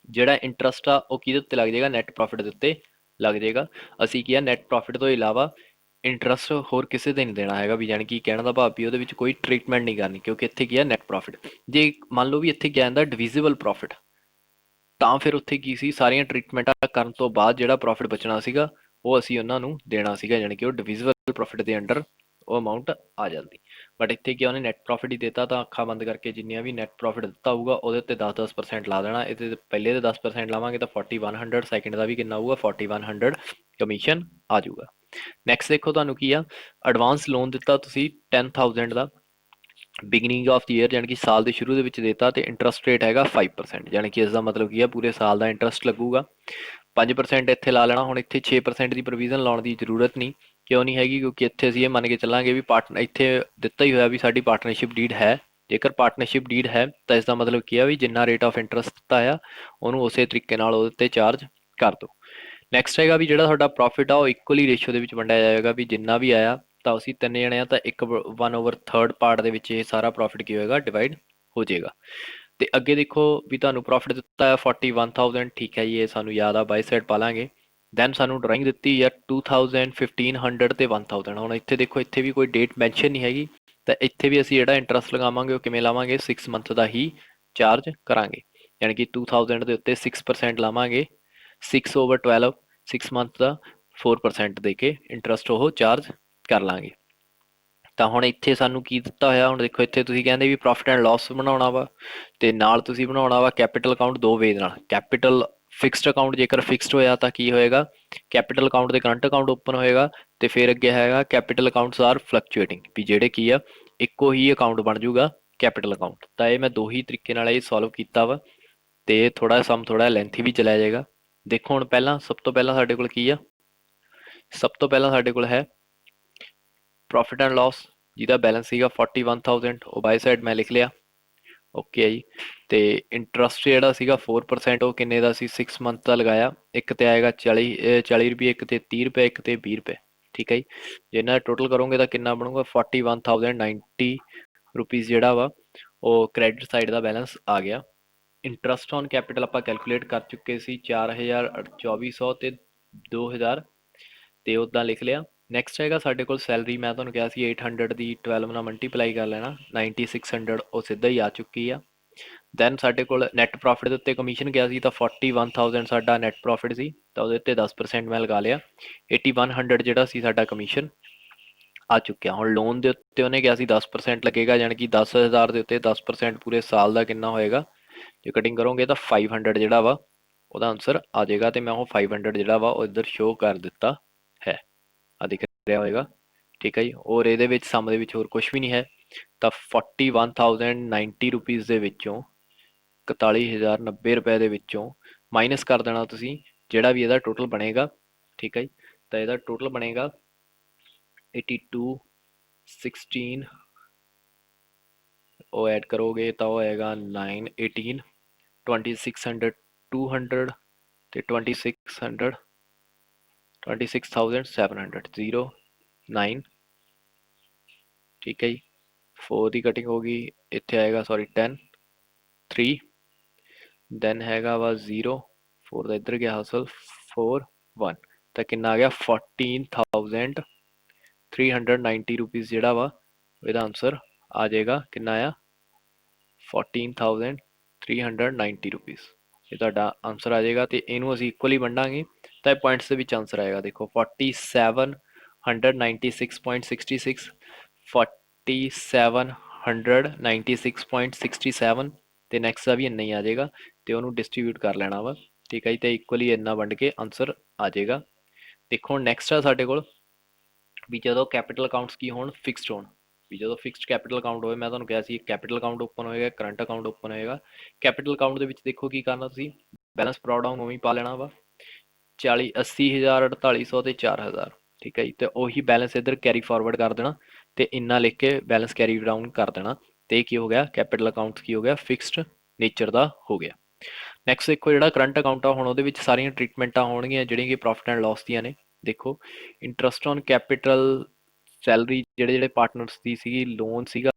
ਜਿਹੜਾ ਇੰਟਰਸਟ ਆ ਉਹ ਕਿਹਦੇ ਉੱਤੇ ਲੱਗ ਜਾਏਗਾ, ਨੈਟ ਪ੍ਰੋਫਿਟ ਦੇ ਉੱਤੇ ਲੱਗ ਜਾਏਗਾ। ਅਸੀਂ ਕੀ ਆ ਨੈਟ ਪ੍ਰੋਫਿਟ ਤੋਂ ਇਲਾਵਾ ਇੰਟਰਸਟ ਹੋਰ ਕਿਸੇ ਤੇ ਨਹੀਂ ਦੇਣਾ ਹੈਗਾ, ਵੀ ਜਾਣੀ ਕਿ ਕਹਿਣ ਦਾ ਭਾਵ ਵੀ ਉਹਦੇ ਵਿੱਚ ਕੋਈ ਟ੍ਰੀਟਮੈਂਟ ਨਹੀਂ ਕਰਨੀ, ਕਿਉਂਕਿ ਇੱਥੇ ਕੀ ਆ ਨੈਟ ਪ੍ਰੋਫਿਟ। ਜੇ ਮੰਨ ਲਓ ਵੀ ਇੱਥੇ ਕੀ ਆਂਦਾ ਡਿਵੀਜ਼ੀਬਲ ਪ੍ਰੋਫਿਟ, ਤਾਂ ਫਿਰ ਉੱਥੇ ਕੀ ਸੀ ਸਾਰੀਆਂ ਟ੍ਰੀਟਮੈਂਟਾਂ ਕਰਨ ਤੋਂ ਬਾਅਦ ਜਿਹੜਾ ਪ੍ਰੋਫਿਟ ਬਚਣਾ ਸੀਗਾ ਉਹ ਅਸੀਂ ਉਹਨਾਂ ਨੂੰ ਦੇਣਾ ਸੀਗਾ, ਜਾਣੀ ਕਿ ਉਹ ਡਿਵੀਜ਼ੀਬਲ ਪ੍ਰੋਫਿਟ ਦੇ ਅੰਡਰ ਉਹ ਅਮਾਊਂਟ ਆ ਜਾਂਦੀ। ਬਟ ਇੱਥੇ ਕੀ ਉਹਨੇ ਨੈਟ ਪ੍ਰੋਫਿਟ ਹੀ ਦਿੱਤਾ, ਤਾਂ ਅੱਖਾਂ ਬੰਦ ਕਰਕੇ ਜਿੰਨੀਆਂ ਵੀ ਨੈਟ ਪ੍ਰੋਫਿਟ ਦਿੱਤਾ ਹੋਊਗਾ ਉਹਦੇ ਉੱਤੇ 10-10% ਲਾ ਦੇਣਾ। ਇਹਦੇ ਪਹਿਲੇ ਦੇ 10% ਲਾਵਾਂਗੇ ਤਾਂ 4100, ਸੈਕਿੰਡ ਦਾ ਵੀ ਕਿੰਨਾ ਆਊਗਾ 4100 ਕਮਿਸ਼ਨ ਆ ਜਾਊਗਾ। ਨੈਕਸਟ ਦੇਖੋ ਤੁਹਾਨੂੰ ਕੀ ਆ, ਐਡਵਾਂਸ ਲੋਨ ਦਿੱਤਾ ਤੁਸੀਂ 10000 ਦਾ ਬਿਗਨਿੰਗ ਆਫ ਦੀ ਈਅਰ, ਜਾਣੀ ਕਿ ਸਾਲ ਦੇ ਸ਼ੁਰੂ ਦੇ ਵਿੱਚ ਦਿੱਤਾ, ਤੇ ਇੰਟਰਸਟ ਰੇਟ ਹੈਗਾ 5%, ਜਾਣੀ ਕਿ ਇਸ ਦਾ ਮਤਲਬ ਕੀ ਆ ਪੂਰੇ ਸਾਲ ਦਾ ਇੰਟਰਸਟ ਲੱਗੂਗਾ। 5% ਇੱਥੇ ਲਾ ਲੈਣਾ। ਹੁਣ ਇੱਥੇ 6% ਦੀ ਪ੍ਰੋਵੀਜ਼ਨ ਲਾਉਣ ਦੀ ਜ਼ਰੂਰਤ ਨਹੀਂ, ਕਿਉਂ ਨਹੀਂ ਹੈਗੀ, ਕਿਉਂਕਿ ਇੱਥੇ ਅਸੀਂ ਇਹ ਮੰਨ ਕੇ ਚੱਲਾਂਗੇ ਵੀ ਪਾਰਟਨਰ ਇੱਥੇ ਦਿੱਤਾ ਹੀ ਹੋਇਆ ਵੀ ਸਾਡੀ ਪਾਰਟਨਰਸ਼ਿਪ ਡੀਡ ਹੈ। ਜੇਕਰ ਪਾਰਟਨਰਸ਼ਿਪ ਡੀਡ ਹੈ ਤਾਂ ਇਸ ਦਾ ਮਤਲਬ ਕੀ ਆ ਵੀ ਜਿੰਨਾ ਰੇਟ ਆਫ ਇੰਟਰਸਟ ਦਿੱਤਾ ਆ ਉਹਨੂੰ ਉਸੇ ਤਰੀਕੇ ਨਾਲ ਉਹਦੇ ਤੇ ਚਾਰਜ ਕਰ ਦਿਓ। ਨੈਕਸਟ ਹੈਗਾ ਵੀ ਜਿਹੜਾ ਤੁਹਾਡਾ ਪ੍ਰੋਫਿਟ ਆ ਉਹ ਇਕੁਅਲੀ ਰੇਸ਼ੋ ਦੇ ਵਿੱਚ ਵੰਡਿਆ ਜਾਏਗਾ, ਵੀ ਜਿੰਨਾ ਵੀ ਆਇਆ ਤਾਂ ਅਸੀਂ 3 ਜਣੇ ਆ ਤਾਂ 1/3 ਪਾਰਟ ਦੇ ਵਿੱਚ ਇਹ ਸਾਰਾ ਪ੍ਰੋਫਿਟ ਕੀ ਹੋਏਗਾ ਡਿਵਾਈਡ ਹੋ ਜਾਏਗਾ। ਤੇ ਅੱਗੇ ਦੇਖੋ ਵੀ ਤੁਹਾਨੂੰ ਪ੍ਰੋਫਿਟ ਦਿੱਤਾ ਹੈ 41000, ਠੀਕ ਹੈ ਜੀ, ਇਹ ਸਾਨੂੰ ਯਾਦ ਆ, ਬਾਈ ਸਾਈਡ ਪਾ ਲਾਂਗੇ। ਦੈਨ ਸਾਨੂੰ ਡਰਾਇੰਗ ਦਿੱਤੀ ਆ 2000, 1500 ਤੇ 1000। ਹੁਣ ਇੱਥੇ ਦੇਖੋ ਇੱਥੇ ਵੀ ਕੋਈ ਡੇਟ ਮੈਂਸ਼ਨ ਨਹੀਂ ਹੈਗੀ, ਤਾਂ ਇੱਥੇ ਵੀ ਅਸੀਂ ਜਿਹੜਾ ਇੰਟਰਸਟ ਲਗਾਵਾਂਗੇ ਉਹ ਕਿਵੇਂ ਲਾਵਾਂਗੇ 6 ਮੰਥ ਦਾ ਹੀ ਚਾਰਜ ਕਰਾਂਗੇ, ਯਾਨੀ ਕਿ 2000 ਦੇ ਉੱਤੇ 6% ਲਾਵਾਂਗੇ, 6/12 6 ਮੰਥ ਦਾ 4% ਦੇ ਕੇ ਇੰਟਰਸਟ ਉਹ ਚਾਰਜ ਕਰ ਲਾਂਗੇ। ਤਾਂ ਹੁਣ ਇੱਥੇ ਸਾਨੂੰ ਕੀ ਦਿੱਤਾ ਹੋਇਆ, ਹੁਣ ਦੇਖੋ ਇੱਥੇ ਤੁਸੀਂ ਕਹਿੰਦੇ ਵੀ ਪ੍ਰੋਫਿਟ ਐਂਡ ਲਾਸ ਬਣਾਉਣਾ ਵਾ, ਤੇ ਨਾਲ ਤੁਸੀਂ ਬਣਾਉਣਾ ਵਾ ਕੈਪੀਟਲ ਅਕਾਊਂਟ ਦੋ ਵੇ ਨਾਲ। ਕੈਪੀਟਲ ਫਿਕਸਡ ਅਕਾਊਂਟ ਜੇਕਰ ਫਿਕਸਡ ਹੋਇਆ ਤਾਂ ਕੀ ਹੋਏਗਾ, ਕੈਪੀਟਲ ਅਕਾਊਂਟ ਦੇ ਕਰੰਟ ਅਕਾਊਂਟ ਓਪਨ ਹੋਏਗਾ, ਤੇ ਫਿਰ ਅੱਗੇ ਹੈਗਾ ਕੈਪੀਟਲ ਅਕਾਊਂਟਸ ਆਰ ਫਲਕਚੁਏਟਿੰਗ, ਵੀ ਜਿਹੜੇ ਕੀ ਆ ਇੱਕੋ ਹੀ ਅਕਾਊਂਟ ਬਣ ਜਾਊਗਾ ਕੈਪੀਟਲ ਅਕਾਊਂਟ। ਤਾਂ ਇਹ ਮੈਂ ਦੋ ਹੀ ਤਰੀਕੇ ਨਾਲ ਇਹ ਸੋਲਵ ਕੀਤਾ ਵਾ, ਤੇ ਥੋੜਾ ਸਮ ਥੋੜਾ ਲੈਂਥੀ ਵੀ ਚਲਾ ਜਾਏਗਾ। ਦੇਖੋ ਹੁਣ ਪਹਿਲਾਂ ਸਭ ਤੋਂ ਪਹਿਲਾਂ ਸਾਡੇ ਕੋਲ ਕੀ ਆ, ਸਭ ਤੋਂ ਪਹਿਲਾਂ ਸਾਡੇ ਕੋਲ ਹੈ ਪ੍ਰੋਫਿਟ ਐਂਡ ਲਾਸ, ਜਿਹਦਾ ਬੈਲੈਂਸ ਸੀਗਾ 41000, ਉਹ ਬਾਈ ਸਾਈਡ ਮੈਂ ਲਿਖ ਲਿਆ, ਓਕੇ ਹੈ ਜੀ। ਤੇ ਇੰਟਰਸਟ ਜਿਹੜਾ ਸੀਗਾ 4%, ਉਹ ਕਿੰਨੇ ਦਾ ਸੀ 6 ਮੰਥ ਦਾ ਲਗਾਇਆ, ਇੱਕ ਤੇ ਆਏਗਾ 40 ਰੁਪਏ, ਇੱਕ ਤੇ 30 ਰੁਪਏ, ਇੱਕ ਤੇ 20 ਰੁਪਏ, ਠੀਕ ਹੈ ਜੀ। ਜੇ ਇਹਨਾਂ ਟੋਟਲ ਕਰੋਗੇ ਤਾਂ ਕਿੰਨਾ ਬਣੂਗਾ 41,090 ਰੁਪੀਜ਼ ਜਿਹੜਾ ਵਾ ਉਹ ਕ੍ਰੈਡਿਟ ਸਾਈਡ ਦਾ ਬੈਲੈਂਸ ਆ ਗਿਆ। ਇੰਟਰਸਟ ਔਨ ਕੈਪੀਟਲ ਆਪਾਂ ਕੈਲਕੂਲੇਟ ਕਰ ਚੁੱਕੇ ਸੀ 4200 ਤੇ 2000, ਤੇ ਉੱਦਾਂ ਲਿਖ ਲਿਆ। ਨੈਕਸਟ ਹੈਗਾ ਸਾਡੇ ਕੋਲ ਸੈਲਰੀ, ਮੈਂ ਤੁਹਾਨੂੰ ਕਿਹਾ ਸੀ 800 ਦੀ 12 ਨਾਲ ਮਲਟੀਪਲਾਈ ਕਰ ਲੈਣਾ, 9600 ਉਹ ਸਿੱਧਾ ਹੀ ਆ ਚੁੱਕੀ ਆ। ਦੈਨ ਸਾਡੇ ਕੋਲ ਨੈਟ ਪ੍ਰੋਫਿਟ ਦੇ ਉੱਤੇ ਕਮਿਸ਼ਨ ਗਿਆ ਸੀ, ਤਾਂ 41000 ਸਾਡਾ ਨੈਟ ਪ੍ਰੋਫਿਟ ਸੀ, ਤਾਂ ਉਹਦੇ ਉੱਤੇ 10% ਮੈਂ ਲਗਾ ਲਿਆ, 8100 ਜਿਹੜਾ ਸੀ ਸਾਡਾ ਕਮਿਸ਼ਨ ਆ ਚੁੱਕਿਆ। ਹੁਣ ਲੋਨ ਦੇ ਉੱਤੇ ਉਹਨੇ ਕਿਹਾ ਸੀ 10% ਲੱਗੇਗਾ, ਯਾਨੀ ਕਿ 10000 ਦੇ ਉੱਤੇ 10% ਪੂਰੇ ਸਾਲ ਦਾ ਕਿੰਨਾ ਹੋਏਗਾ, ਜੇ ਕਟਿੰਗ ਕਰੋਗੇ ਤਾਂ 500 ਜਿਹੜਾ ਵਾ ਉਹਦਾ ਆਨਸਰ ਆ ਜਾਏਗਾ, ਤੇ ਮੈਂ ਉਹ 500 ਜਿਹੜਾ ਵਾ ਉਹ ਇੱਧਰ ਸ਼ੋਅ ਕਰ ਦਿੱਤਾ ਹੈ, ਆ ਦਿਖ ਰਿਹਾ ਹੋਏਗਾ, ਠੀਕ ਹੈ ਜੀ। ਔਰ ਇਹਦੇ ਵਿੱਚ ਸਮ ਦੇ ਵਿੱਚ ਹੋਰ ਕੁਝ ਵੀ ਨਹੀਂ ਹੈ, ਤਾਂ 41,090 ਰੁਪੀਜ਼ ਦੇ ਵਿੱਚੋਂ 41,090 ਰੁਪਏ ਦੇ ਵਿੱਚੋਂ ਮਾਈਨਸ ਕਰ ਦੇਣਾ ਤੁਸੀਂ ਜਿਹੜਾ ਵੀ ਇਹਦਾ ਟੋਟਲ ਬਣੇਗਾ, ਠੀਕ ਹੈ ਜੀ। ਤਾਂ ਇਹਦਾ ਟੋਟਲ ਬਣੇਗਾ 8216, ਉਹ ਐਡ ਕਰੋਗੇ ਤਾਂ ਉਹ ਆਏਗਾ 918, 2600 200 ਤੇ 2600 26,700 09, ਠੀਕ ਹੈ ਜੀ। 4 ਦੀ ਕਟਿੰਗ ਹੋ ਗਈ, ਇੱਥੇ ਆਏਗਾ ਸੌਰੀ 10 3, ਦੈਨ ਹੈਗਾ ਵਾ 0, 4 ਦਾ ਇੱਧਰ ਗਿਆ ਹਾਸਲ 4 1, ਤਾਂ ਕਿੰਨਾ ਆ ਗਿਆ 14,390 ਰੁਪੀਜ਼ ਜਿਹੜਾ ਵਾ ਇਹਦਾ ਆਨਸਰ ਆ ਜਾਏਗਾ, ਕਿੰਨਾ ਆ 14,390 ਰੁਪੀਜ਼, ਇਹ ਤੁਹਾਡਾ ਆਨਸਰ ਆ ਜਾਏਗਾ। ਤੇ ਇਹਨੂੰ ਅਸੀਂ ਇਕੁਅਲੀ ਵੰਡਾਂਗੇ ਤਾਂ ਇਹ ਪੁਆਇੰਟਸ ਦੇ ਵਿੱਚ ਆਨਸਰ ਆਏਗਾ, ਦੇਖੋ 4796.66, 4796.67, ਤੇ ਨੈਕਸਟ ਦਾ ਵੀ ਇੰਨਾ ਹੀ ਆ ਜਾਏਗਾ, ਤੇ ਉਹਨੂੰ ਡਿਸਟਰੀਬਿਊਟ ਕਰ ਲੈਣਾ ਵਾ, ਠੀਕ ਹੈ ਜੀ, ਤੇ ਇਕੁਅਲੀ ਇੰਨਾ ਵੰਡ ਕੇ ਆਨਸਰ ਆ ਜਾਏਗਾ। ਦੇਖੋ ਹੁਣ ਨੈਕਸਟ ਆ ਸਾਡੇ ਕੋਲ ਵੀ ਜਦੋਂ ਕੈਪੀਟਲ ਅਕਾਊਂਟਸ ਕੀ ਹੋਣ ਫਿਕਸਡ ਹੋਣ, ਵੀ ਜਦੋਂ ਫਿਕਸਡ ਕੈਪੀਟਲ ਅਕਾਊਂਟ ਹੋਵੇ, ਮੈਂ ਤੁਹਾਨੂੰ ਕਿਹਾ ਸੀ ਕੈਪੀਟਲ ਅਕਾਊਂਟ ਓਪਨ ਹੋਏਗਾ, ਕਰੰਟ ਅਕਾਊਂਟ ਓਪਨ ਹੋਏਗਾ। ਕੈਪੀਟਲ ਅਕਾਊਂਟ ਦੇ ਵਿੱਚ ਦੇਖੋ ਕੀ ਕਰਨਾ ਤੁਸੀਂ, ਬੈਲੈਂਸ ਬਰੋਡ ਡਾਊਨ ਉਵੇਂ ਹੀ ਪਾ ਲੈਣਾ ਵਾ 40 80,000 4800 ਤੇ 4000, ਠੀਕ ਹੈ ਜੀ। ਤੇ ਉਹੀ ਬੈਲੈਂਸ ਇੱਧਰ ਕੈਰੀ ਫਾਰਵਰਡ ਕਰ ਦੇਣਾ ਤੇ ਇੰਨਾ ਲਿਖ ਕੇ ਬੈਲੈਂਸ ਕੈਰੀ ਡਾਊਨ ਕਰ ਦੇਣਾ, ਤੇ ਕੀ ਹੋ ਗਿਆ, ਕੈਪੀਟਲ ਅਕਾਊਂਟ ਕੀ ਹੋ ਗਿਆ, ਫਿਕਸਡ ਨੇਚਰ ਦਾ ਹੋ ਗਿਆ। ਨੈਕਸਟ ਦੇਖੋ ਜਿਹੜਾ ਕਰੰਟ ਅਕਾਊਂਟ ਆ, ਹੁਣ ਉਹਦੇ ਵਿੱਚ ਸਾਰੀਆਂ ਟ੍ਰੀਟਮੈਂਟਾਂ ਹੋਣਗੀਆਂ ਜਿਹੜੀਆਂ ਕਿ ਪ੍ਰੋਫਿਟ ਐਂਡ ਲਾਸ ਦੀਆਂ ਨੇ। ਦੇਖੋ ਇੰਟਰਸਟ ਔਨ ਕੈਪੀਟਲ, ਸੈਲਰੀ ਜਿਹੜੇ ਜਿਹੜੇ ਪਾਰਟਨਰਸ ਦੀ ਸੀਗੀ, ਲੋਨ ਸੀਗਾ,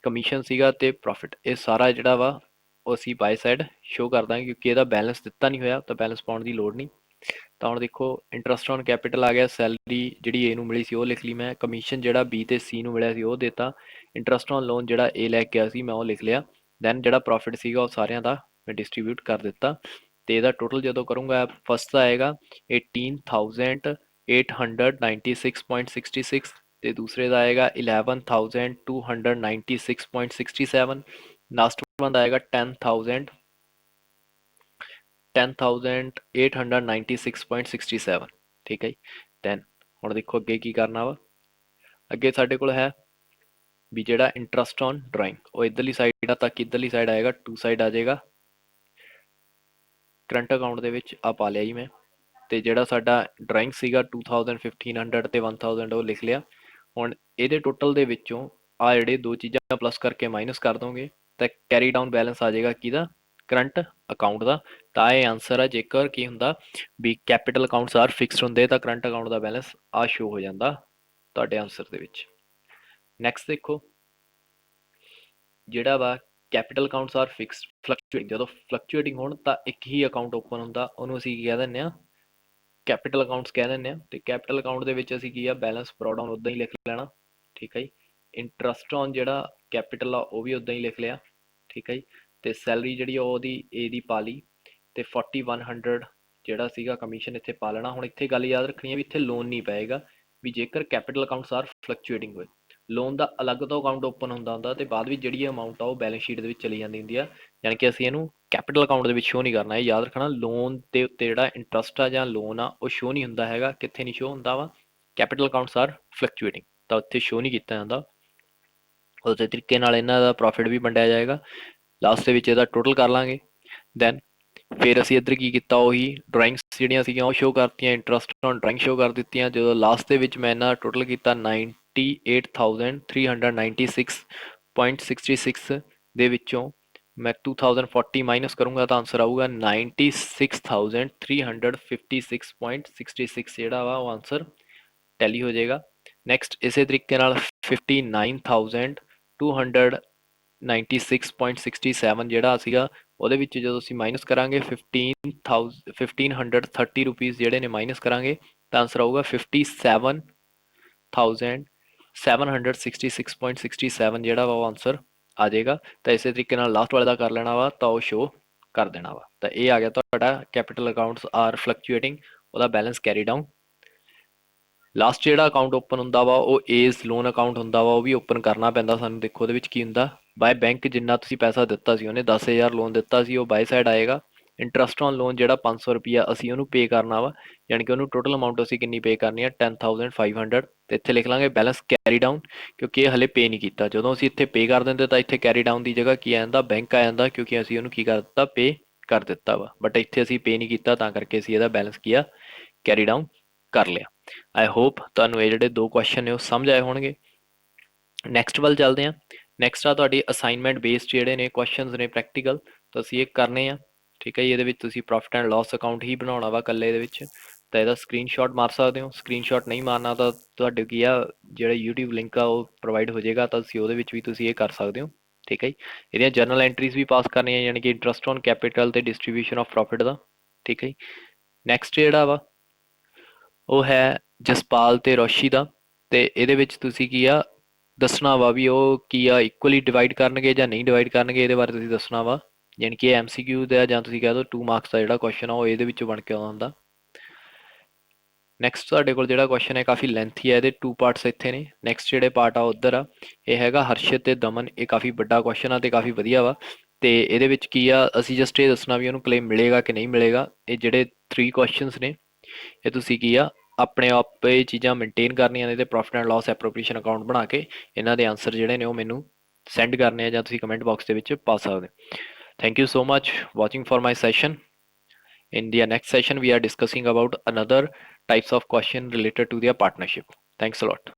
ਕਮਿਸ਼ਨ ਸੀਗਾ ਤੇ ਪ੍ਰੋਫਿਟ, ਇਹ ਸਾਰਾ ਜਿਹੜਾ ਵਾ ਉਹ ਅਸੀਂ ਬਾਈ ਸਾਈਡ ਸ਼ੋ ਕਰ ਦਾਂਗੇ, ਕਿਉਂਕਿ ਇਹਦਾ ਬੈਲੈਂਸ ਦਿੱਤਾ ਨਹੀਂ ਹੋਇਆ ਤਾਂ ਬੈਲੈਂਸ ਪਾਉਣ ਦੀ ਲੋੜ ਨਹੀਂ। ਤਾਂ ਹੁਣ ਦੇਖੋ ਇੰਟਰਸਟ ਔਨ ਕੈਪੀਟਲ ਆ ਗਿਆ, ਸੈਲਰੀ ਜਿਹੜੀ ਏ ਨੂੰ ਮਿਲੀ ਸੀ ਉਹ ਲਿਖ ਲਈ ਮੈਂ, ਕਮਿਸ਼ਨ ਜਿਹੜਾ ਬੀ ਤੇ ਸੀ ਨੂੰ ਮਿਲਿਆ ਸੀ ਉਹ ਦੇਤਾ, ਇੰਟਰਸਟ ਔਨ ਲੋਨ ਜਿਹੜਾ ਏ ਲੈ ਕੇ ਗਿਆ ਸੀ ਮੈਂ ਉਹ ਲਿਖ ਲਿਆ, ਦੈਨ ਜਿਹੜਾ ਪ੍ਰੋਫਿਟ ਸੀਗਾ ਉਹ ਸਾਰਿਆਂ ਦਾ ਮੈਂ ਡਿਸਟਰੀਬਿਊਟ ਕਰ ਦਿੱਤਾ। ਤੇ ਇਹਦਾ ਟੋਟਲ ਜਦੋਂ ਕਰੂੰਗਾ, ਫਸਟ ਦਾ ਆਏਗਾ 18,896.66 ਤੇ ਦੂਸਰੇ ਦਾ ਆਏਗਾ 11,296.67, ਲਾਸਟ ਵਨ ਦਾ ਆਏਗਾ 10,896.67, ਠੀਕ ਹੈ ਜੀ। ਦੈਨ ਹੁਣ ਦੇਖੋ ਅੱਗੇ ਕੀ ਕਰਨਾ ਵਾ, ਅੱਗੇ ਸਾਡੇ ਕੋਲ ਹੈ ਵੀ ਜਿਹੜਾ ਇੰਟਰਸਟ ਔਨ ਡਰਾਇੰਗ, ਉਹ ਇਧਰਲੀ ਸਾਈਡ ਆ, ਤੱਕ ਇਧਰਲੀ ਸਾਈਡ ਆਏਗਾ, ਟੂ ਸਾਈਡ ਆ ਜਾਏਗਾ ਕਰੰਟ ਅਕਾਊਂਟ ਦੇ ਵਿੱਚ, ਆ ਪਾ ਲਿਆ ਜੀ ਮੈਂ। ਤੇ ਜਿਹੜਾ ਸਾਡਾ ਡਰਾਇੰਗ ਸੀਗਾ 2000 1500 ਤੇ 1000 ਉਹ ਲਿਖ ਲਿਆ। ਹੁਣ ਇਹਦੇ ਟੋਟਲ ਦੇ ਵਿੱਚੋਂ ਆ ਜਿਹੜੇ ਦੋ ਚੀਜ਼ਾਂ ਪਲੱਸ ਕਰਕੇ ਮਾਈਨਸ ਕਰ ਦੋਗੇ ਤਾਂ ਕੈਰੀ ਡਾਊਨ ਬੈਲੈਂਸ ਆ ਜਾਏਗਾ ਕਿਹਦਾ, ਕਰੰਟ ਅਕਾਊਂਟ ਦਾ। ਤਾਂ ਇਹ ਆਨਸਰ ਆ, ਜੇਕਰ ਕੀ ਹੁੰਦਾ ਵੀ ਕੈਪੀਟਲ ਅਕਾਊਂਟਸ ਆਰ ਫਿਕਸਡ ਹੁੰਦੇ ਤਾਂ ਕਰੰਟ ਅਕਾਊਂਟ ਦਾ ਬੈਲੈਂਸ ਆ ਸ਼ੋ ਹੋ ਜਾਂਦਾ ਤੁਹਾਡੇ ਆਨਸਰ ਦੇ ਵਿੱਚ। ਨੈਕਸਟ ਦੇਖੋ ਜਿਹੜਾ ਵਾ ਕੈਪੀਟਲ ਅਕਾਊਂਟਸ ਆਰ ਫਿਕਸਡ ਫਲਕਚੁਏਟਿੰਗ, ਜਦੋਂ ਫਲਕਚੁਏਟਿੰਗ ਹੋਣ ਤਾਂ ਇੱਕ ਹੀ ਅਕਾਊਂਟ ਓਪਨ ਹੁੰਦਾ, ਉਹਨੂੰ ਅਸੀਂ ਕੀ ਕਹਿ ਦਿੰਦੇ ਆ, ਕੈਪੀਟਲ ਅਕਾਊਂਟਸ ਕਹਿ ਦਿੰਦੇ ਆ। ਤੇ ਕੈਪੀਟਲ ਅਕਾਊਂਟ ਦੇ ਵਿੱਚ ਅਸੀਂ ਕੀ ਆ, ਬੈਲੈਂਸ ਬਰੋਡ ਡਾਊਨ ਉਦਾਂ ਹੀ ਲਿਖ ਲੈਣਾ, ਠੀਕ ਹੈ ਜੀ। ਇੰਟਰਸਟ ਔਨ ਜਿਹੜਾ ਕੈਪੀਟਲ ਆ ਉਹ ਵੀ ਉਦਾਂ ਹੀ ਲਿਖ ਲਿਆ, ਠੀਕ ਹੈ ਜੀ। ਤੇ ਸੈਲਰੀ ਜਿਹੜੀ ਉਹਦੀ ਏ ਦੀ ਪਾ ਲਈ, ਤੇ 4100 ਜਿਹੜਾ ਸੀਗਾ ਕਮਿਸ਼ਨ ਇੱਥੇ ਪਾ ਲੈਣਾ। ਹੁਣ ਇੱਥੇ ਗੱਲ ਯਾਦ ਰੱਖਣੀ ਹੈ ਵੀ ਇੱਥੇ ਲੋਨ ਨਹੀਂ ਪਏਗਾ, ਵੀ ਜੇਕਰ ਕੈਪੀਟਲ ਅਕਾਊਂਟਸ ਆਰ ਫਲਕਚੁਏਟਿੰਗ ਹੋਏ, ਲੋਨ ਦਾ ਅਲੱਗ ਤੋਂ ਅਕਾਊਂਟ ਓਪਨ ਹੁੰਦਾ ਤੇ ਬਾਅਦ ਵਿੱਚ ਜਿਹੜੀ ਅਮਾਊਂਟ ਆ ਉਹ ਬੈਲੈਂਸ ਸ਼ੀਟ ਦੇ ਵਿੱਚ ਚਲੀ ਜਾਂਦੀ ਹੁੰਦੀ ਆ, ਯਾਨੀ ਕਿ ਅਸੀਂ ਇਹਨੂੰ ਕੈਪੀਟਲ ਅਕਾਊਂਟ ਦੇ ਵਿੱਚ ਸ਼ੋ ਨਹੀਂ ਕਰਨਾ। ਇਹ ਯਾਦ ਰੱਖਣਾ, ਲੋਨ ਦੇ ਉੱਤੇ ਜਿਹੜਾ ਇੰਟਰਸਟ ਆ ਜਾਂ ਲੋਨ ਆ ਉਹ ਸ਼ੋ ਨਹੀਂ ਹੁੰਦਾ ਹੈਗਾ। ਕਿੱਥੇ ਨਹੀਂ ਸ਼ੋ ਹੁੰਦਾ ਵਾ, ਕੈਪੀਟਲ ਅਕਾਊਂਟਸ ਆਰ ਫਲਕਚੁਏਟਿੰਗ, ਤਾਂ ਉੱਥੇ ਸ਼ੋ ਨਹੀਂ ਕੀਤਾ ਜਾਂਦਾ। ਉਸੇ ਤਰੀਕੇ ਨਾਲ ਇਹਨਾਂ ਦਾ ਪ੍ਰੋਫਿਟ ਵੀ ਵੰਡਿਆ ਜਾਏਗਾ, ਲਾਸਟ ਦੇ ਵਿੱਚ ਇਹਦਾ ਟੋਟਲ ਕਰ ਲਾਂਗੇ। ਦੈਨ ਫਿਰ ਅਸੀਂ ਇੱਧਰ ਕੀ ਕੀਤਾ, ਉਹੀ ਡਰਾਇੰਗਸ ਜਿਹੜੀਆਂ ਸੀਗੀਆਂ ਉਹ ਸ਼ੋ ਕਰਤੀਆਂ, ਇੰਟਰਸਟ ਔਨ ਡਰਾਇੰਗ ਸ਼ੋ ਕਰ ਦਿੱਤੀਆਂ। ਜਦੋਂ ਲਾਸਟ ਦੇ ਵਿੱਚ ਮੈਂ ਇਹਨਾਂ ਟੋਟਲ ਕੀਤਾ 98,396.66 ਦੇ ਵਿੱਚੋਂ ਮੈਂ 2040 ਮਾਈਨਸ ਕਰੂੰਗਾ ਤਾਂ ਆਨਸਰ ਆਊਗਾ 96,356.66, ਜਿਹੜਾ ਵਾ ਉਹ ਆਨਸਰ ਟੈਲੀ ਹੋ ਜਾਏਗਾ। ਨੈਕਸਟ ਇਸੇ ਤਰੀਕੇ ਨਾਲ 59,296.67 ਜਿਹੜਾ ਸੀਗਾ, ਉਹਦੇ ਵਿੱਚ ਜਦੋਂ ਅਸੀਂ ਮਾਈਨਸ ਕਰਾਂਗੇ 1530 ਰੁਪੀਜ਼ ਜਿਹੜੇ ਨੇ ਮਾਈਨਸ ਕਰਾਂਗੇ ਤਾਂ ਆਨਸਰ ਆਊਗਾ 57,766.67, ਜਿਹੜਾ ਵਾ ਉਹ ਆਨਸਰ ਆ ਜਾਏਗਾ। ਤਾਂ ਇਸੇ ਤਰੀਕੇ ਨਾਲ ਲਾਸਟ ਵਾਲੇ ਦਾ ਕਰ ਲੈਣਾ ਵਾ ਤਾਂ ਉਹ ਸ਼ੋ ਕਰ ਦੇਣਾ ਵਾ। ਤਾਂ ਇਹ ਆ ਗਿਆ ਤੁਹਾਡਾ ਕੈਪੀਟਲ ਅਕਾਊਂਟਸ ਆਰ ਫਲਕਚੁਏਟਿੰਗ, ਉਹਦਾ ਬੈਲੈਂਸ ਕੈਰੀ ਡਾਊਨ। ਲਾਸਟ ਜਿਹੜਾ ਅਕਾਊਂਟ ਓਪਨ ਹੁੰਦਾ ਵਾ ਉਹ ਏਜ਼ ਲੋਨ ਅਕਾਊਂਟ ਹੁੰਦਾ ਵਾ, ਉਹ ਵੀ ਓਪਨ ਕਰਨਾ ਪੈਂਦਾ ਸਾਨੂੰ। ਦੇਖੋ ਉਹਦੇ ਵਿੱਚ ਕੀ ਹੁੰਦਾ, ਬਾਏ ਬੈਂਕ ਜਿੰਨਾ ਤੁਸੀਂ ਪੈਸਾ ਦਿੱਤਾ ਸੀ, ਉਹਨੇ 10,000 ਲੋਨ ਦਿੱਤਾ ਸੀ, ਉਹ ਬਾਏ ਸਾਈਡ ਆਏਗਾ। ਇੰਟਰਸਟ ਔਨ ਲੋਨ ਜਿਹੜਾ 500 ਰੁਪਈਆ ਅਸੀਂ ਉਹਨੂੰ ਪੇ ਕਰਨਾ ਵਾ, ਯਾਨੀ ਕਿ ਉਹਨੂੰ ਟੋਟਲ ਅਮਾਊਂਟ ਅਸੀਂ ਕਿੰਨੀ ਪੇ ਕਰਨੀ ਹੈ 10,500। ਤੇ ਇੱਥੇ ਲਿਖ ਲਾਂਗੇ ਬੈਲੈਂਸ ਕੈਰੀ ਡਾਊਨ, ਕਿਉਂਕਿ ਇਹ ਹਲੇ ਪੇ ਨਹੀਂ ਕੀਤਾ। ਜਦੋਂ ਅਸੀਂ ਇੱਥੇ ਪੇ ਕਰ ਦਿੰਦੇ ਤਾਂ ਇੱਥੇ ਕੈਰੀ ਡਾਊਨ ਦੀ ਜਗ੍ਹਾ ਕੀ ਆ ਜਾਂਦਾ, ਬੈਂਕ ਆ ਜਾਂਦਾ, ਕਿਉਂਕਿ ਅਸੀਂ ਉਹਨੂੰ ਕੀ ਕਰ ਦਿੱਤਾ, ਪੇ ਕਰ ਦਿੱਤਾ ਵਾ। ਬਟ ਇੱਥੇ ਅਸੀਂ ਪੇ ਨਹੀਂ ਕੀਤਾ ਤਾਂ ਕਰਕੇ ਅਸੀਂ ਇਹਦਾ ਬੈਲੈਂਸ ਕੀ ਆ, ਕੈਰੀ ਡਾਊਨ ਕਰ ਲਿਆ। ਆਈ ਹੋਪ ਤੁਹਾਨੂੰ ਇਹ ਜਿਹੜੇ ਦੋ ਕੁਐਸਚਨ ਨੇ ਉਹ ਸਮਝ ਆਏ ਹੋਣਗੇ। ਨੈਕਸਟ ਵੱਲ ਚੱਲਦੇ ਹਾਂ। ਨੈਕਸਟ ਆ ਤੁਹਾਡੀ ਅਸਾਈਨਮੈਂਟ ਬੇਸਡ ਜਿਹੜੇ ਨੇ ਕੁਐਸਚਨਸ ਨੇ ਪ੍ਰੈਕਟੀਕਲ, ਤਾਂ ਅਸੀਂ ਇਹ ਕਰਨੇ ਆ, ਠੀਕ ਹੈ ਜੀ। ਇਹਦੇ ਵਿੱਚ ਤੁਸੀਂ ਪ੍ਰੋਫਿਟ ਐਂਡ ਲਾਸ ਅਕਾਊਂਟ ਹੀ ਬਣਾਉਣਾ ਵਾ ਇਕੱਲੇ ਦੇ ਵਿੱਚ, ਤਾਂ ਇਹਦਾ ਸਕਰੀਨਸ਼ਾਟ ਮਾਰ ਸਕਦੇ ਹੋ। ਸਕਰੀਨਸ਼ਾਟ ਨਹੀਂ ਮਾਰਨਾ ਤਾਂ ਤੁਹਾਡੇ ਕੀ ਆ, ਜਿਹੜਾ YouTube ਲਿੰਕ ਆ ਉਹ ਪ੍ਰੋਵਾਈਡ ਹੋ ਜਾਏਗਾ, ਤਾਂ ਤੁਸੀਂ ਉਹਦੇ ਵਿੱਚ ਵੀ ਤੁਸੀਂ ਇਹ ਕਰ ਸਕਦੇ ਹੋ, ਠੀਕ ਹੈ ਜੀ। ਇਹਦੀਆਂ ਜਰਨਲ ਐਂਟਰੀਜ਼ ਵੀ ਪਾਸ ਕਰਨੀਆਂ, ਯਾਨੀ ਕਿ ਇੰਟਰਸਟ ਔਨ ਕੈਪੀਟਲ ਤੇ ਡਿਸਟਰੀਬਿਊਸ਼ਨ ਆਫ ਪ੍ਰੋਫਿਟ ਦਾ, ਠੀਕ ਹੈ ਜੀ। ਨੈਕਸਟ ਜਿਹੜਾ ਵਾ ਉਹ ਹੈ ਜਸਪਾਲ ਤੇ ਰੋਸ਼ੀ ਦਾ, ਤੇ ਇਹਦੇ ਵਿੱਚ ਤੁਸੀਂ ਕੀ ਆ ਦੱਸਣਾ ਵਾ ਵੀ ਉਹ ਕੀ ਆ ਇਕੁਅਲੀ ਡਿਵਾਈਡ ਕਰਨਗੇ ਜਾਂ ਨਹੀਂ ਡਿਵਾਈਡ ਕਰਨਗੇ, ਇਹਦੇ ਬਾਰੇ ਤੁਸੀਂ ਦੱਸਣਾ ਵਾ। ਯਾਨੀ ਕਿ MCQ ਦਾ ਜਾਂ ਤੁਸੀਂ ਕਹਿ ਦਿਓ 2 ਮਾਰਕਸ ਦਾ ਜਿਹੜਾ ਕੁਐਸਚਨ ਆ ਉਹ ਇਹਦੇ ਵਿੱਚੋਂ ਬਣ ਕੇ ਆਉਂਦਾ ਹੁੰਦਾ। ਨੈਕਸਟ ਤੁਹਾਡੇ ਕੋਲ ਜਿਹੜਾ ਕੁਐਸਚਨ ਹੈ ਕਾਫੀ ਲੈਂਥੀ ਹੈ, ਇਹਦੇ 2 ਪਾਰਟਸ ਇੱਥੇ ਨੇ। ਨੈਕਸਟ ਜਿਹੜੇ ਪਾਰਟ ਆ ਉੱਧਰ ਆ, ਇਹ ਹੈਗਾ ਹਰਸ਼ਿਤ ਤੇ ਦਮਨ, ਇਹ ਕਾਫੀ ਵੱਡਾ ਕੁਐਸਚਨ ਆ ਤੇ ਕਾਫੀ ਵਧੀਆ ਵਾ। ਤੇ ਇਹਦੇ ਵਿੱਚ ਕੀ ਆ, ਅਸੀਂ ਜਸਟ ਇਹ ਦੱਸਣਾ ਵੀ ਉਹਨੂੰ ਕਲੇਮ ਮਿਲੇਗਾ ਕਿ ਨਹੀਂ ਮਿਲੇਗਾ। ਇਹ ਜਿਹੜੇ 3 ਕੁਐਸਚਨਸ ਨੇ ਇਹ ਤੁਸੀਂ ਕੀ ਆ ਆਪਣੇ ਆਪ ਇਹ ਚੀਜ਼ਾਂ ਮੇਨਟੇਨ ਕਰਨੀਆਂ ਨੇ ਤੇ ਪ੍ਰੋਫਿਟ ਐਂਡ ਲਾਸ ਐਪਰੋਪ੍ਰੀਏਸ਼ਨ ਅਕਾਊਂਟ ਬਣਾ ਕੇ ਇਹਨਾਂ ਦੇ ਆਨਸਰ ਜਿਹੜੇ ਨੇ ਉਹ ਮੈਨੂੰ ਸੈਂਡ ਕਰਨੇ ਆ ਜਾਂ ਤੁਸੀਂ ਕਮੈਂਟ ਬਾਕਸ ਦੇ ਵਿੱਚ ਪਾ ਸਕਦੇ ਹੋ। Thank you so much watching for my session. In the next session we are discussing about another types of question related to their partnership. Thanks a lot.